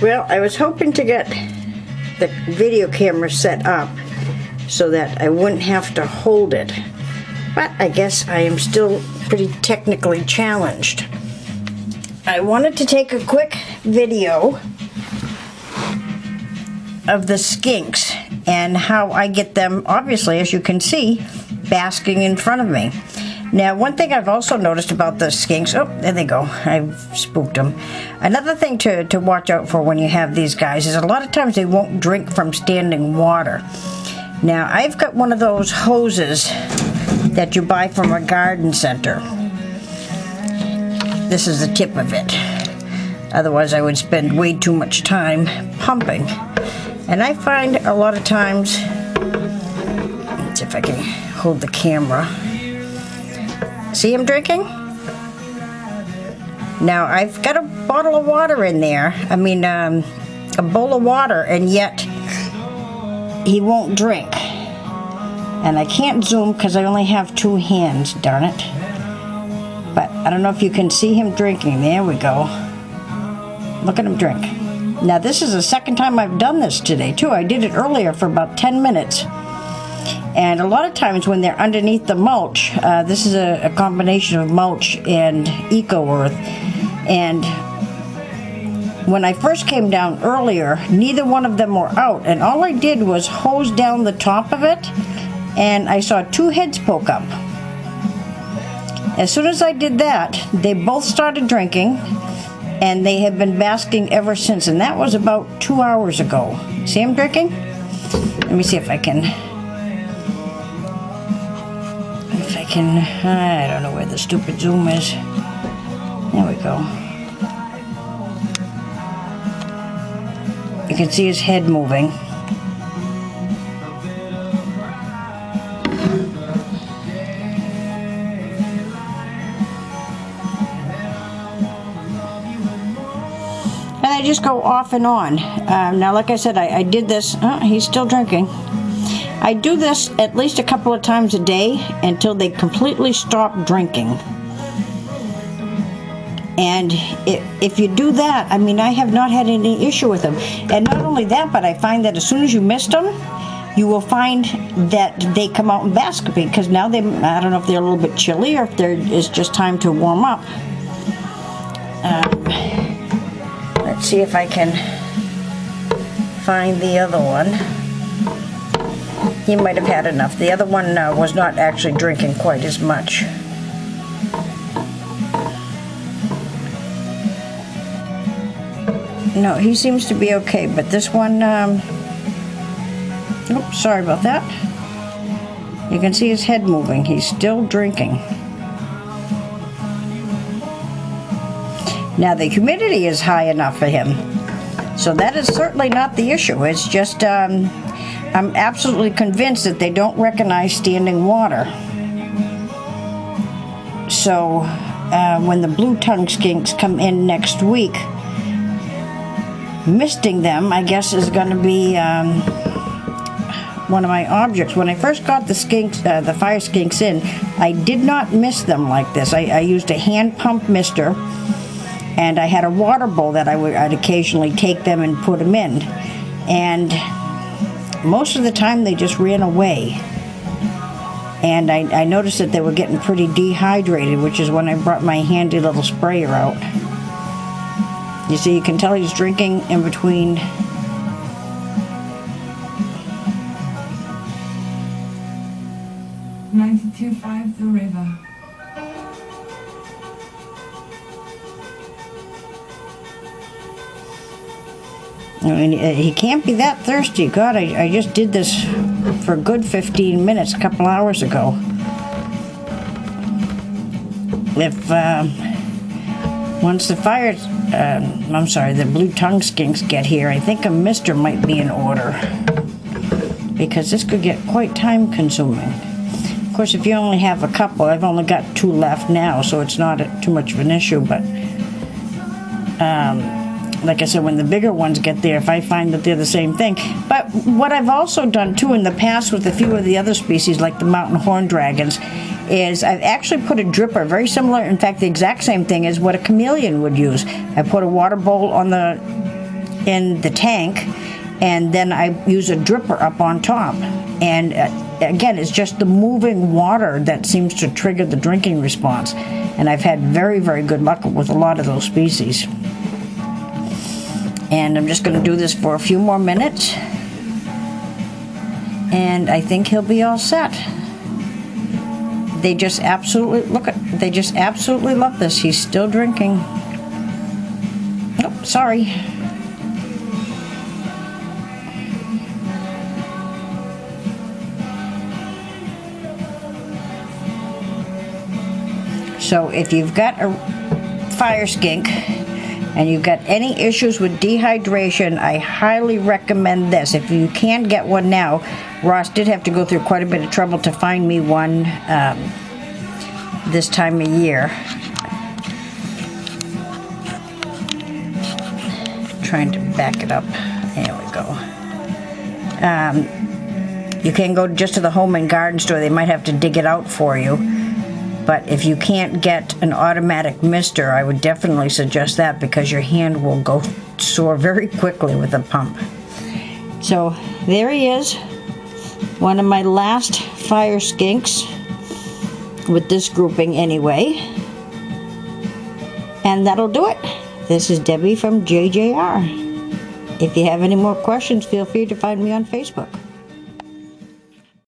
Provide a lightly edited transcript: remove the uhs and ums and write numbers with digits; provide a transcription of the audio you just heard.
Well, I was hoping to get the video camera set up so that I wouldn't have to hold it, but I guess I am still pretty technically challenged. I wanted to take a quick video of the skinks and how I get them, obviously, as you can see, basking in front of me. Now, one thing I've also noticed about the skinks, oh, there they go, I've spooked them. Another thing to watch out for when you have these guys is a lot of times they won't drink from standing water. Now, I've got one of those hoses that you buy from a garden center. This is the tip of it. Otherwise, I would spend way too much time pumping. And I find a lot of times, let's see if I can hold the camera. See him drinking? Now, I've got a bottle of water in there. I mean, a bowl of water, and yet he won't drink. And I can't zoom because I only have two hands, darn it. But I don't know if you can see him drinking. There we go. Look at him drink. Now, this is the second time I've done this today, too. I did it earlier for about 10 minutes. And a lot of times when they're underneath the mulch, this is a combination of mulch and eco-earth. And when I first came down earlier, neither one of them were out. And all I did was hose down the top of it, and I saw two heads poke up. As soon as I did that, they both started drinking, and they have been basking ever since. And that was about 2 hours ago. See him drinking? Let me see if I can... I don't know where the stupid zoom is. There we go. You can see his head moving. And I just go off and on. Now, like I said, I did this. Oh, he's still drinking. I do this at least a couple of times a day until they completely stop drinking. And if you do that, I mean, I have not had any issue with them. And not only that, but I find that as soon as you mist them, you will find that they come out and bask, because now they, I don't know if they're a little bit chilly or if there is just time to warm up. Let's see if I can find the other one. He might have had enough. The other one was not actually drinking quite as much. No, he seems to be okay, but this one, oops, sorry about that. You can see his head moving. He's still drinking. Now, the humidity is high enough for him, so that is certainly not the issue. It's just, I'm absolutely convinced that they don't recognize standing water. So when the blue-tongued skinks come in next week, misting them, I guess, is going to be one of my objects. When I first got the skinks, the fire skinks in, I did not mist them like this. I used a hand pump mister, and I had a water bowl that I'd occasionally take them and put them in. And most of the time they just ran away. And I noticed that they were getting pretty dehydrated, which is when I brought my handy little sprayer out. You see, you can tell he's drinking in between. .92.5 The River. I mean, he can't be that thirsty. God, I just did this for a good 15 minutes a couple hours ago. If, once the fire, the blue-tongued skinks get here, I think a mister might be in order, because this could get quite time-consuming. Of course, if you only have a couple, I've only got 2 left now, so it's not too much of an issue, but like I said, when the bigger ones get there, if I find that they're the same thing. But what I've also done, too, in the past with a few of the other species, like the mountain horn dragons, is I've actually put a dripper, very similar, in fact, the exact same thing as what a chameleon would use. I put a water bowl on the in the tank, and then I use a dripper up on top. And again, it's just the moving water that seems to trigger the drinking response. And I've had very, very good luck with a lot of those species. And I'm just going to do this for a few more minutes. And I think he'll be all set. They just absolutely, they just absolutely love this. He's still drinking. Oh, sorry. So if you've got a fire skink and you've got any issues with dehydration, I highly recommend this. If you can't get one now, Ross did have to go through quite a bit of trouble to find me one this time of year. Trying to back it up. There we go. You can go just to the home and garden store. They might have to dig it out for you. But if you can't get an automatic mister, I would definitely suggest that, because your hand will go sore very quickly with a pump. So there he is, one of my last fire skinks, with this grouping anyway. And that'll do it. This is Debbie from JJR. If you have any more questions, feel free to find me on Facebook.